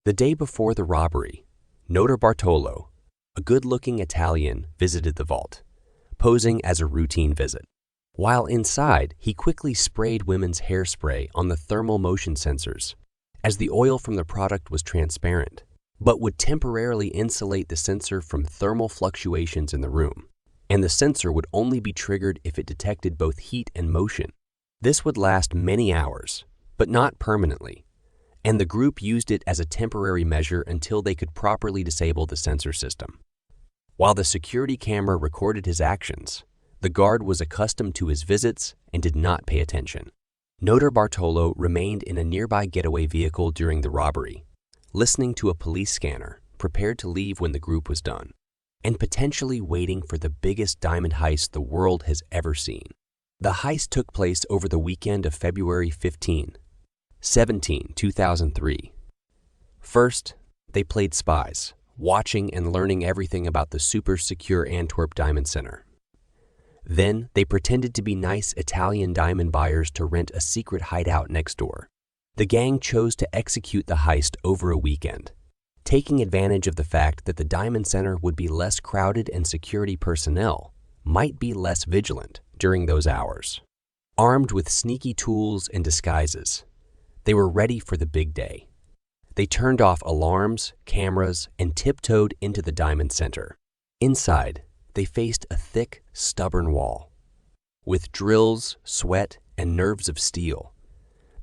The day before the robbery, Notar Bartolo, a good-looking Italian, visited the vault, posing as a routine visit. While inside, he quickly sprayed women's hairspray on the thermal motion sensors, as the oil from the product was transparent, but would temporarily insulate the sensor from thermal fluctuations in the room, and the sensor would only be triggered if it detected both heat and motion. This would last many hours, but not permanently, and the group used it as a temporary measure until they could properly disable the sensor system. While the security camera recorded his actions, the guard was accustomed to his visits and did not pay attention. Notar Bartolo remained in a nearby getaway vehicle during the robbery, listening to a police scanner, prepared to leave when the group was done, and potentially waiting for the biggest diamond heist the world has ever seen. The heist took place over the weekend of February 17, 2003. First, they played spies, watching and learning everything about the super secure Antwerp Diamond Center. Then, they pretended to be nice Italian diamond buyers to rent a secret hideout next door. The gang chose to execute the heist over a weekend, taking advantage of the fact that the Diamond Center would be less crowded and security personnel might be less vigilant during those hours. Armed with sneaky tools and disguises, they were ready for the big day. They turned off alarms, cameras, and tiptoed into the Diamond Center. Inside, they faced a thick, stubborn wall. With drills, sweat, and nerves of steel,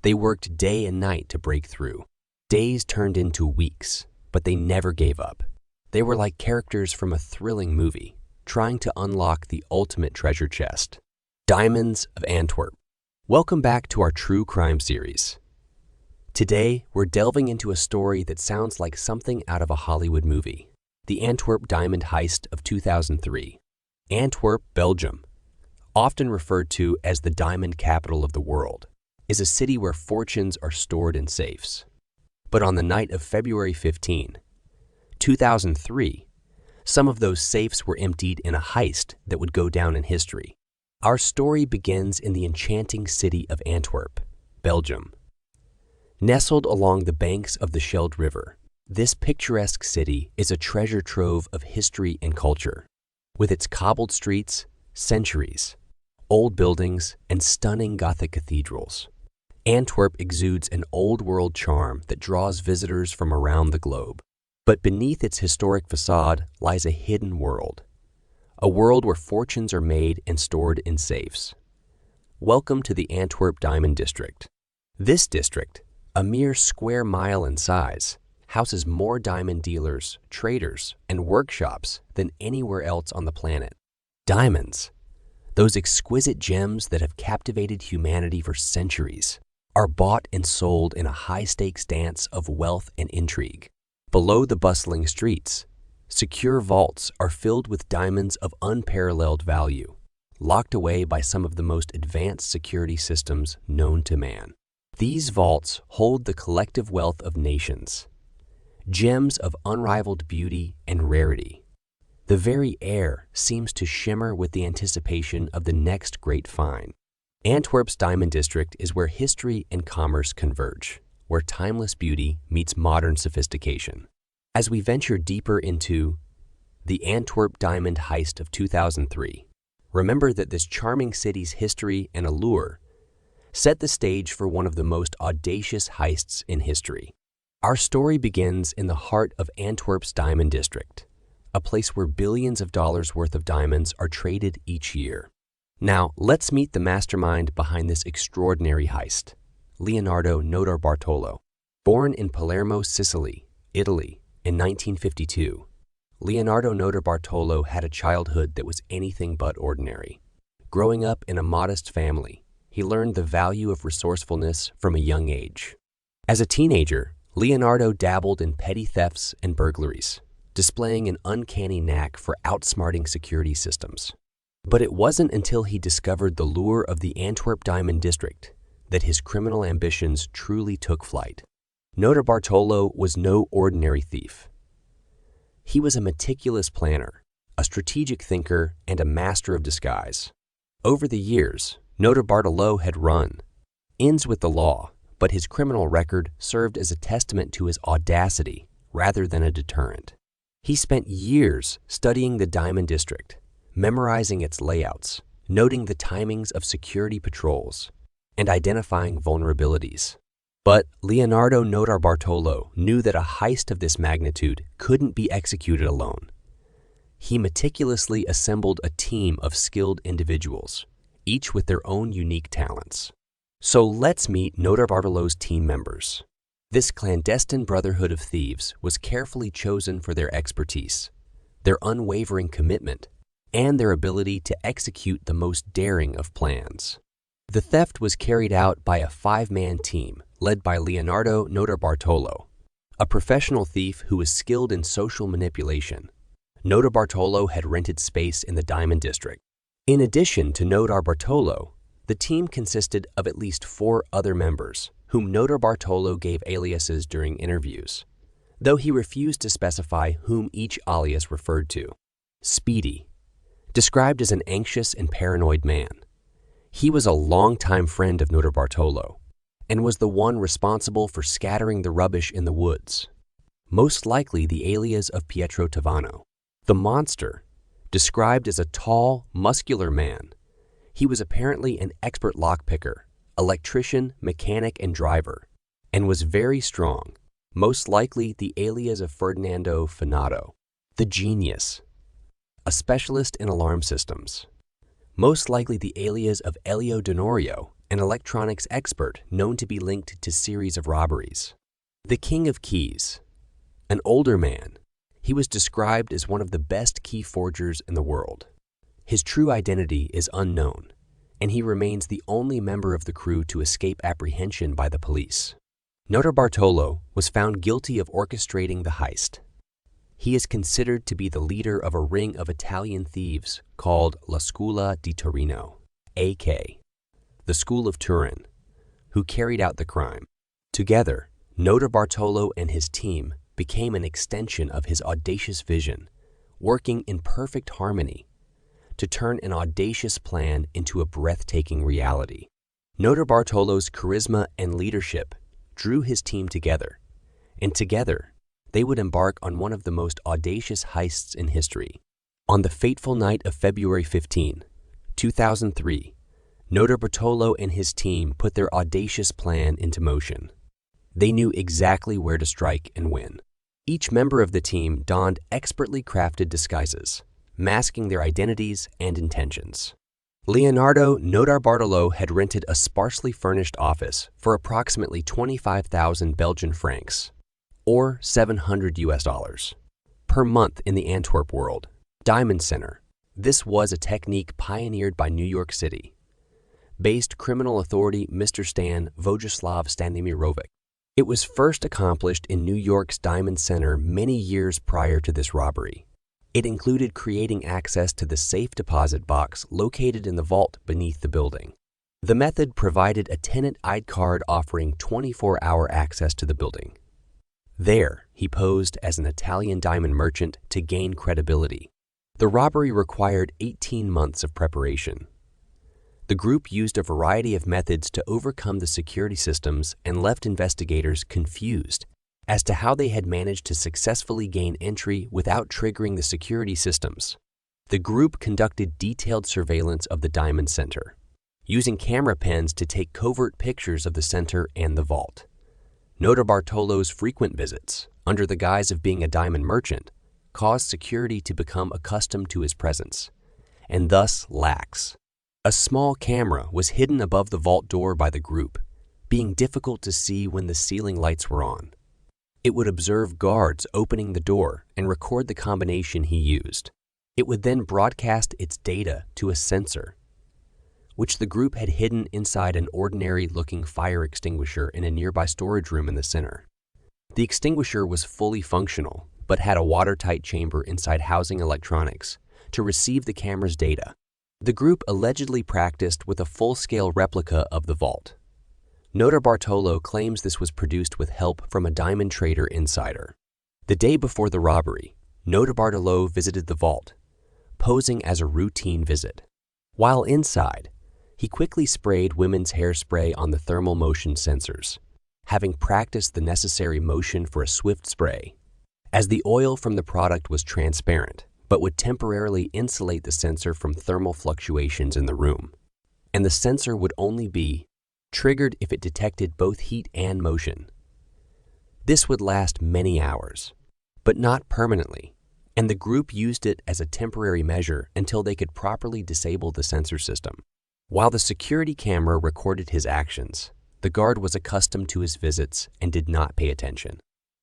they worked day and night to break through. Days turned into weeks, but they never gave up. They were like characters from a thrilling movie, trying to unlock the ultimate treasure chest. Diamonds of Antwerp. Welcome back to our true crime series. Today, we're delving into a story that sounds like something out of a Hollywood movie. The Antwerp Diamond Heist of 2003. Antwerp, Belgium, often referred to as the diamond capital of the world, is a city where fortunes are stored in safes. But on the night of February 15, 2003, some of those safes were emptied in a heist that would go down in history. Our story begins in the enchanting city of Antwerp, Belgium. Nestled along the banks of the Scheldt River, this picturesque city is a treasure trove of history and culture. With its cobbled streets, centuries, old buildings, and stunning Gothic cathedrals, Antwerp exudes an old-world charm that draws visitors from around the globe. But beneath its historic facade lies a hidden world, a world where fortunes are made and stored in safes. Welcome to the Antwerp Diamond District. This district, a mere square mile in size, houses more diamond dealers, traders, and workshops than anywhere else on the planet. Diamonds, those exquisite gems that have captivated humanity for centuries, are bought and sold in a high-stakes dance of wealth and intrigue. Below the bustling streets, secure vaults are filled with diamonds of unparalleled value, locked away by some of the most advanced security systems known to man. These vaults hold the collective wealth of nations, gems of unrivaled beauty and rarity. The very air seems to shimmer with the anticipation of the next great find. Antwerp's Diamond District is where history and commerce converge, where timeless beauty meets modern sophistication. As we venture deeper into the Antwerp Diamond Heist of 2003, remember that this charming city's history and allure set the stage for one of the most audacious heists in history. Our story begins in the heart of Antwerp's Diamond District, a place where billions of dollars worth of diamonds are traded each year. Now, let's meet the mastermind behind this extraordinary heist, Leonardo Notar Bartolo. Born in Palermo, Sicily, Italy, in 1952, Leonardo Notar Bartolo had a childhood that was anything but ordinary. Growing up in a modest family, he learned the value of resourcefulness from a young age. As a teenager, Leonardo dabbled in petty thefts and burglaries, displaying an uncanny knack for outsmarting security systems. But it wasn't until he discovered the lure of the Antwerp Diamond District that his criminal ambitions truly took flight. Notar Bartolo was no ordinary thief. He was a meticulous planner, a strategic thinker, and a master of disguise. Over the years, Notar Bartolo had run ins with the law, but his criminal record served as a testament to his audacity rather than a deterrent. He spent years studying the Diamond District, memorizing its layouts, noting the timings of security patrols, and identifying vulnerabilities. But Leonardo Notarbartolo knew that a heist of this magnitude couldn't be executed alone. He meticulously assembled a team of skilled individuals, each with their own unique talents. So let's meet Notarbartolo's team members. This clandestine brotherhood of thieves was carefully chosen for their expertise, their unwavering commitment, and their ability to execute the most daring of plans. The theft was carried out by a 5-man team led by Leonardo Notarbartolo, a professional thief who was skilled in social manipulation. Notarbartolo had rented space in the Diamond District. In addition to Notarbartolo, the team consisted of at least 4 other members, whom Notarbartolo gave aliases during interviews, though he refused to specify whom each alias referred to. Speedy, described as an anxious and paranoid man. He was a longtime friend of Notarbartolo and was the one responsible for scattering the rubbish in the woods, most likely the alias of Pietro Tavano. The monster, described as a tall, muscular man, he was apparently an expert lockpicker, electrician, mechanic, and driver, and was very strong, most likely the alias of Ferdinando Finado. The genius, a specialist in alarm systems, most likely the alias of Elio Denorio, an electronics expert known to be linked to series of robberies. The king of keys, an older man, he was described as one of the best key forgers in the world. His true identity is unknown, and he remains the only member of the crew to escape apprehension by the police. Notarbartolo was found guilty of orchestrating the heist. He is considered to be the leader of a ring of Italian thieves called La Scuola di Torino, a.k.a. the School of Turin, who carried out the crime. Together, Notarbartolo and his team became an extension of his audacious vision, working in perfect harmony to turn an audacious plan into a breathtaking reality. Notarbartolo's charisma and leadership drew his team together, and together they would embark on one of the most audacious heists in history. On the fateful night of February 15, 2003, Notarbartolo and his team put their audacious plan into motion. They knew exactly where to strike and when. Each member of the team donned expertly crafted disguises, masking their identities and intentions. Leonardo Notarbartolo had rented a sparsely furnished office for approximately 25,000 Belgian francs, or $700 per month in the Antwerp world. Diamond Center. This was a technique pioneered by New York City based criminal authority Mr. Stan Vojislav Stanimirovic. It was first accomplished in New York's Diamond Center many years prior to this robbery. It included creating access to the safe deposit box located in the vault beneath the building. The method provided a tenant ID card offering 24-hour access to the building. There, he posed as an Italian diamond merchant to gain credibility. The robbery required 18 months of preparation. The group used a variety of methods to overcome the security systems and left investigators confused as to how they had managed to successfully gain entry without triggering the security systems. The group conducted detailed surveillance of the Diamond Center, using camera pens to take covert pictures of the center and the vault. Notarbartolo's frequent visits, under the guise of being a diamond merchant, caused security to become accustomed to his presence, and thus lax. A small camera was hidden above the vault door by the group, being difficult to see when the ceiling lights were on. It would observe guards opening the door and record the combination he used. It would then broadcast its data to a sensor, which the group had hidden inside an ordinary-looking fire extinguisher in a nearby storage room in the center. The extinguisher was fully functional, but had a watertight chamber inside housing electronics to receive the camera's data. The group allegedly practiced with a full-scale replica of the vault. Notarbartolo claims this was produced with help from a diamond trader insider. The day before the robbery, Notarbartolo visited the vault, posing as a routine visit. While inside, he quickly sprayed women's hairspray on the thermal motion sensors, having practiced the necessary motion for a swift spray, as the oil from the product was transparent, but would temporarily insulate the sensor from thermal fluctuations in the room, and the sensor would only be triggered if it detected both heat and motion. This would last many hours, but not permanently, and the group used it as a temporary measure until they could properly disable the sensor system. While the security camera recorded his actions, the guard was accustomed to his visits and did not pay attention.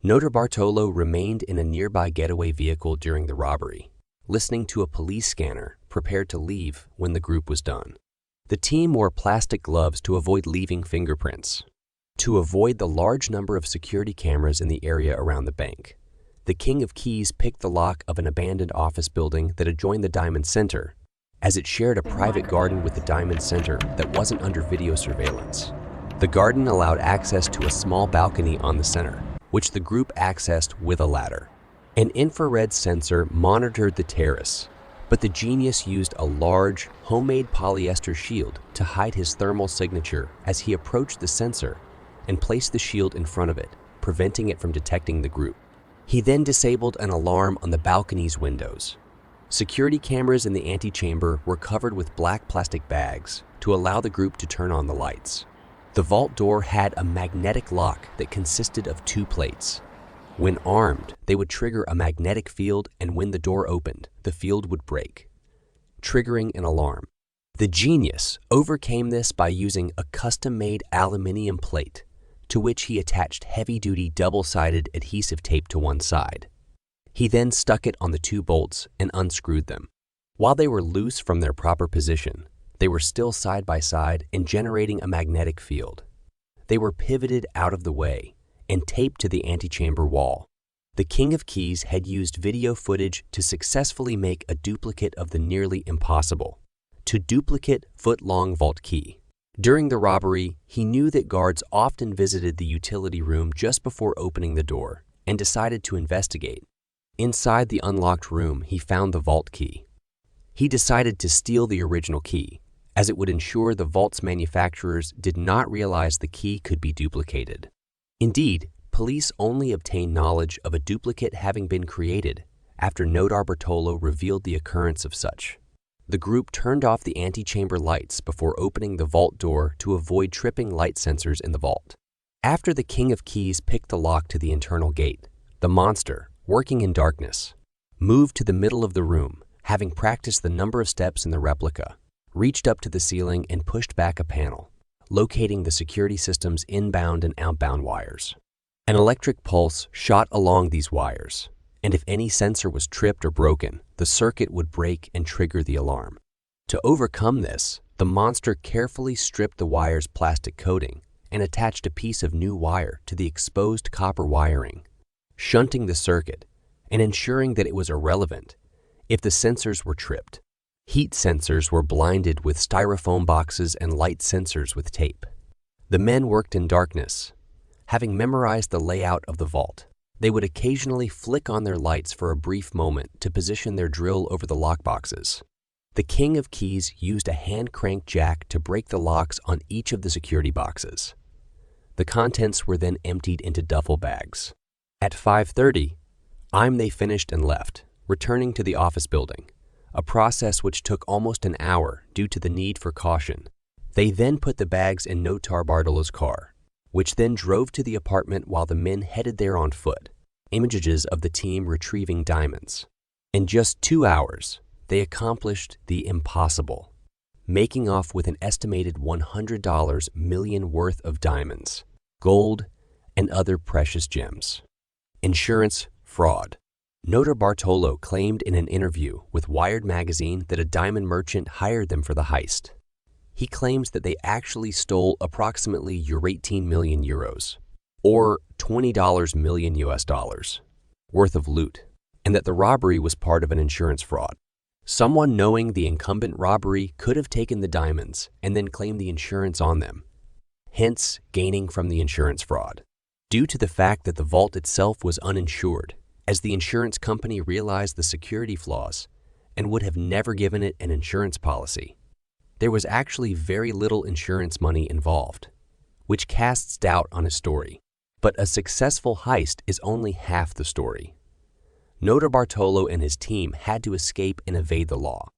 Notarbartolo remained in a nearby getaway vehicle during the robbery, listening to a police scanner, prepared to leave when the group was done. The team wore plastic gloves to avoid leaving fingerprints. To avoid the large number of security cameras in the area around the bank, the King of Keys picked the lock of an abandoned office building that adjoined the Diamond Center, as it shared a private garden with the Diamond Center that wasn't under video surveillance. The garden allowed access to a small balcony on the center, which the group accessed with a ladder. An infrared sensor monitored the terrace, but the genius used a large, homemade polyester shield to hide his thermal signature as he approached the sensor and placed the shield in front of it, preventing it from detecting the group. He then disabled an alarm on the balcony's windows. Security cameras in the antechamber were covered with black plastic bags to allow the group to turn on the lights. The vault door had a magnetic lock that consisted of 2 plates. When armed, they would trigger a magnetic field, and when the door opened, the field would break, triggering an alarm. The genius overcame this by using a custom-made aluminum plate to which he attached heavy-duty double-sided adhesive tape to one side. He then stuck it on the 2 bolts and unscrewed them. While they were loose from their proper position, they were still side by side and generating a magnetic field. They were pivoted out of the way and taped to the antechamber wall. The King of Keys had used video footage to successfully make a duplicate of the nearly impossible, to duplicate foot-long vault key. During the robbery, he knew that guards often visited the utility room just before opening the door and decided to investigate. Inside the unlocked room, he found the vault key. He decided to steal the original key, as it would ensure the vault's manufacturers did not realize the key could be duplicated. Indeed, police only obtained knowledge of a duplicate having been created after Notarbartolo revealed the occurrence of such. The group turned off the antechamber lights before opening the vault door to avoid tripping light sensors in the vault. After the King of Keys picked the lock to the internal gate, the monster, working in darkness, moved to the middle of the room, having practiced the number of steps in the replica, reached up to the ceiling and pushed back a panel, locating the security system's inbound and outbound wires. An electric pulse shot along these wires, and if any sensor was tripped or broken, the circuit would break and trigger the alarm. To overcome this, the monster carefully stripped the wire's plastic coating and attached a piece of new wire to the exposed copper wiring, shunting the circuit and ensuring that it was irrelevant if the sensors were tripped. Heat sensors were blinded with styrofoam boxes and light sensors with tape. The men worked in darkness. Having memorized the layout of the vault, they would occasionally flick on their lights for a brief moment to position their drill over the lockboxes. The King of Keys used a hand-crank jack to break the locks on each of the security boxes. The contents were then emptied into duffel bags. At 5:30, they finished and left, returning to the office building, a process which took almost an hour due to the need for caution. They then put the bags in Notarbartolo's car, which then drove to the apartment while the men headed there on foot, images of the team retrieving diamonds. In just 2 hours, they accomplished the impossible, making off with an estimated $100 million worth of diamonds, gold, and other precious gems. Insurance fraud. Notarbartolo claimed in an interview with Wired magazine that a diamond merchant hired them for the heist. He claims that they actually stole approximately 18 million euros, or $20 million US dollars, worth of loot, and that the robbery was part of an insurance fraud. Someone knowing the incumbent robbery could have taken the diamonds and then claimed the insurance on them, hence gaining from the insurance fraud. Due to the fact that the vault itself was uninsured, as the insurance company realized the security flaws and would have never given it an insurance policy, there was actually very little insurance money involved, which casts doubt on his story. But a successful heist is only half the story. Notarbartolo and his team had to escape and evade the law.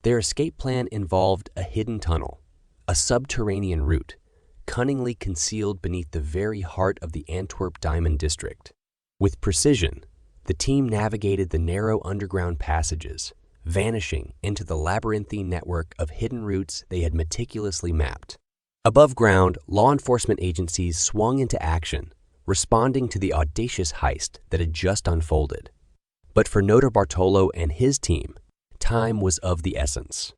Their escape plan involved a hidden tunnel, a subterranean route, cunningly concealed beneath the very heart of the Antwerp Diamond District. With precision, the team navigated the narrow underground passages, vanishing into the labyrinthine network of hidden routes they had meticulously mapped. Above ground, law enforcement agencies swung into action, responding to the audacious heist that had just unfolded. But for Notarbartolo and his team, time was of the essence.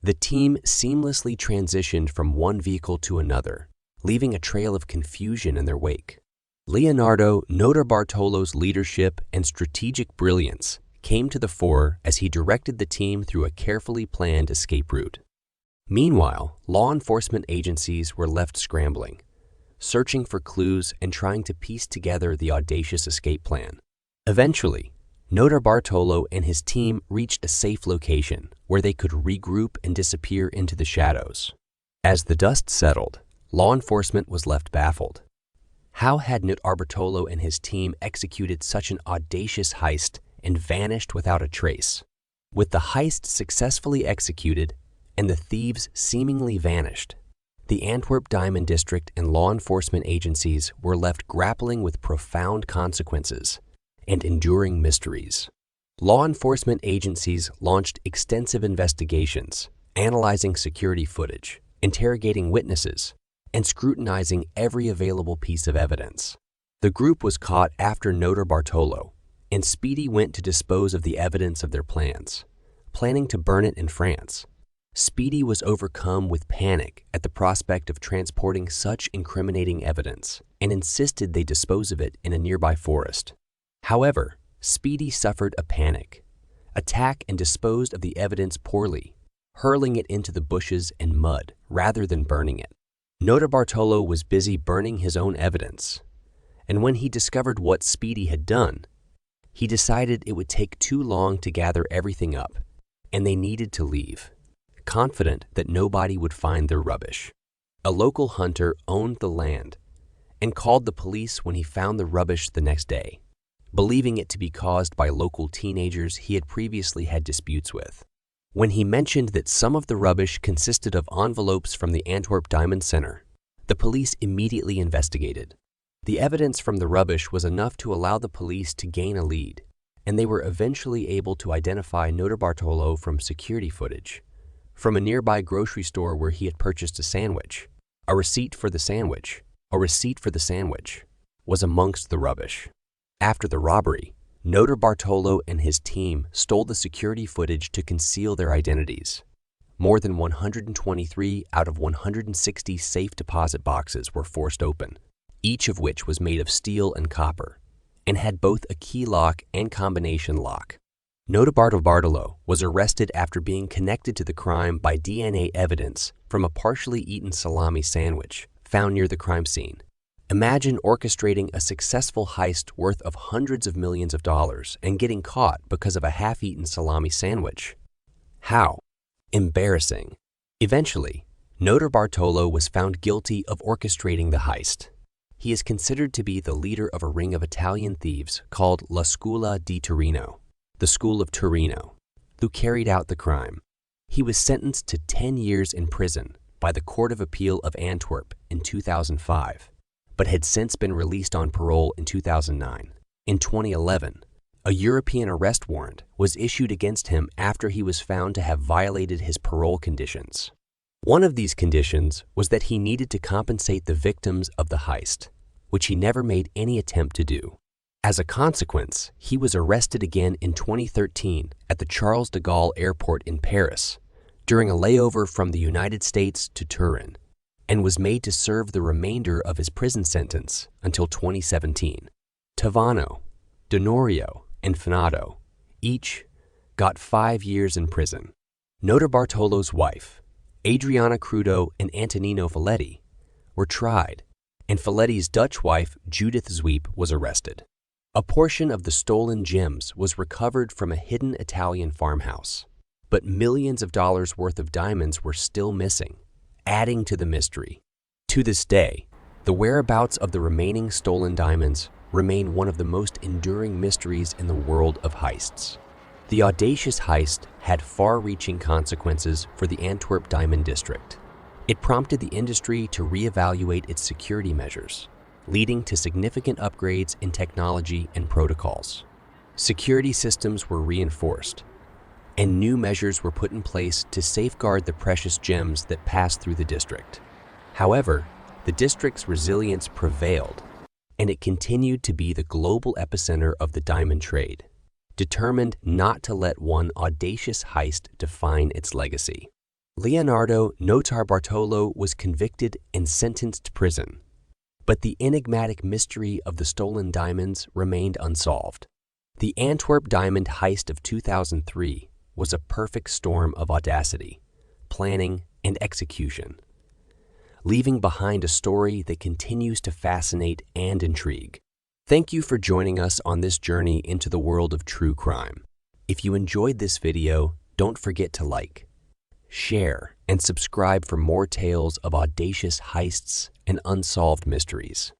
The team seamlessly transitioned from one vehicle to another, leaving a trail of confusion in their wake. Leonardo Notarbartolo's leadership and strategic brilliance came to the fore as he directed the team through a carefully planned escape route. Meanwhile, law enforcement agencies were left scrambling, searching for clues and trying to piece together the audacious escape plan. Eventually, Notarbartolo and his team reached a safe location where they could regroup and disappear into the shadows. As the dust settled, law enforcement was left baffled. How had Notarbartolo and his team executed such an audacious heist and vanished without a trace? With the heist successfully executed and the thieves seemingly vanished, the Antwerp Diamond District and law enforcement agencies were left grappling with profound consequences and enduring mysteries. Law enforcement agencies launched extensive investigations, analyzing security footage, interrogating witnesses, and scrutinizing every available piece of evidence. The group was caught after Notarbartolo, and Speedy went to dispose of the evidence of their plans, planning to burn it in France. Speedy was overcome with panic at the prospect of transporting such incriminating evidence and insisted they dispose of it in a nearby forest. However, Speedy suffered a panic attack and disposed of the evidence poorly, hurling it into the bushes and mud rather than burning it. Notarbartolo was busy burning his own evidence, and when he discovered what Speedy had done, he decided it would take too long to gather everything up, and they needed to leave, confident that nobody would find their rubbish. A local hunter owned the land and called the police when he found the rubbish the next day, believing it to be caused by local teenagers he had previously had disputes with. When he mentioned that some of the rubbish consisted of envelopes from the Antwerp Diamond Center, the police immediately investigated. The evidence from the rubbish was enough to allow the police to gain a lead, and they were eventually able to identify Notarbartolo from security footage, from a nearby grocery store where he had purchased a sandwich. A receipt for the sandwich was amongst the rubbish. After the robbery, Notarbartolo and his team stole the security footage to conceal their identities. More than 123 out of 160 safe deposit boxes were forced open, each of which was made of steel and copper, and had both a key lock and combination lock. Notarbartolo was arrested after being connected to the crime by DNA evidence from a partially eaten salami sandwich found near the crime scene. Imagine orchestrating a successful heist worth of hundreds of millions of dollars and getting caught because of a half-eaten salami sandwich. How? Embarrassing. Eventually, Notarbartolo was found guilty of orchestrating the heist. He is considered to be the leader of a ring of Italian thieves called La Scuola di Torino, the School of Torino, who carried out the crime. He was sentenced to 10 years in prison by the Court of Appeal of Antwerp in 2005. But had since been released on parole in 2009. In 2011, a European arrest warrant was issued against him after he was found to have violated his parole conditions. One of these conditions was that he needed to compensate the victims of the heist, which he never made any attempt to do. As a consequence, he was arrested again in 2013 at the Charles de Gaulle Airport in Paris during a layover from the United States to Turin, and was made to serve the remainder of his prison sentence until 2017. Tavano, Denorio, and Fanato each got 5 years in prison. Notarbartolo's wife, Adriana Crudo and Antonino Folletti, were tried, and Folletti's Dutch wife, Judith Zweep, was arrested. A portion of the stolen gems was recovered from a hidden Italian farmhouse, but millions of dollars worth of diamonds were still missing, adding to the mystery. To this day, The whereabouts of the remaining stolen diamonds remain one of the most enduring mysteries in the world of heists. The audacious heist had far-reaching consequences for the Antwerp Diamond District. It prompted the industry to reevaluate its security measures, leading to significant upgrades in technology and protocols. Security systems were reinforced, and new measures were put in place to safeguard the precious gems that passed through the district. However, the district's resilience prevailed, and it continued to be the global epicenter of the diamond trade, determined not to let one audacious heist define its legacy. Leonardo Notarbartolo was convicted and sentenced to prison, but the enigmatic mystery of the stolen diamonds remained unsolved. The Antwerp Diamond Heist of 2003 was a perfect storm of audacity, planning, and execution, leaving behind a story that continues to fascinate and intrigue. Thank you for joining us on this journey into the world of true crime. If you enjoyed this video, don't forget to like, share, and subscribe for more tales of audacious heists and unsolved mysteries.